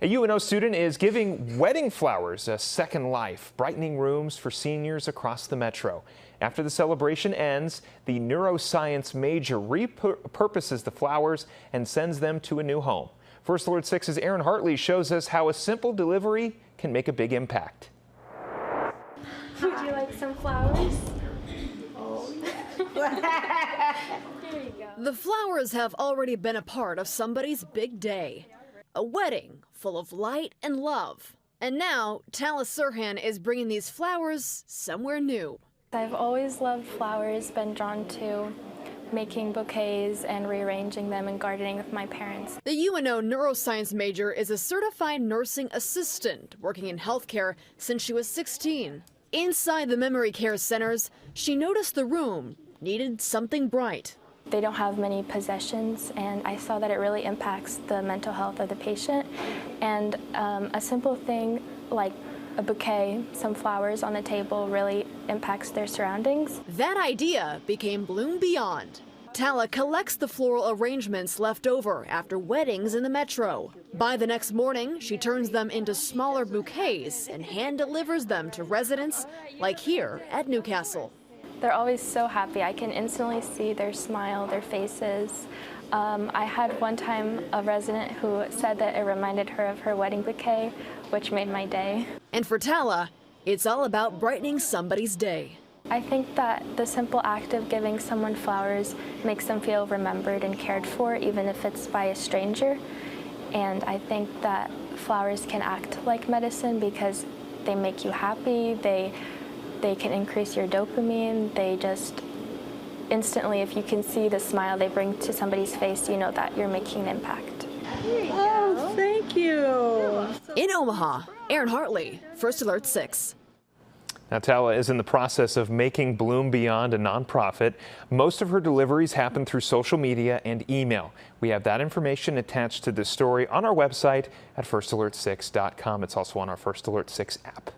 A UNO student is giving wedding flowers a second life, brightening rooms for seniors across the metro. After the celebration ends, the neuroscience major repurposes the flowers and sends them to a new home. First Alert 6's Aaron Hartley shows us how a simple delivery can make a big impact. Would you like some flowers? Oh, yeah. Here you go. The flowers have already been a part of somebody's big day. A wedding full of light and love. And now, Tala Serhan is bringing these flowers somewhere new. I've always loved flowers, been drawn to making bouquets and rearranging them and gardening with my parents. The UNO neuroscience major is a certified nursing assistant working in healthcare since she was 16. Inside the memory care centers, she noticed the room needed something bright. They don't have many possessions, and I saw that it really impacts the mental health of the patient. And a simple thing like a bouquet, some flowers on the table, really impacts their surroundings. That idea became Bloom Beyond. Tala collects the floral arrangements left over after weddings in the metro. By the next morning, she turns them into smaller bouquets and hand delivers them to residents like here at Newcastle. They're always so happy. I can instantly see their smile, their faces. I had one time a resident who said that it reminded her of her wedding bouquet, which made my day. And for Tala, it's all about brightening somebody's day. I think that the simple act of giving someone flowers makes them feel remembered and cared for, even if it's by a stranger. And I think that flowers can act like medicine because they make you happy, they can increase your dopamine, they just instantly, if you can see the smile they bring to somebody's face, you know that you're making an impact. Oh, thank you. In Omaha, Aaron Hartley, First Alert 6. Now, Tala is in the process of making Bloom Beyond a nonprofit. Most of her deliveries happen through social media and email. We have that information attached to this story on our website at firstalert6.com. It's also on our First Alert 6 app.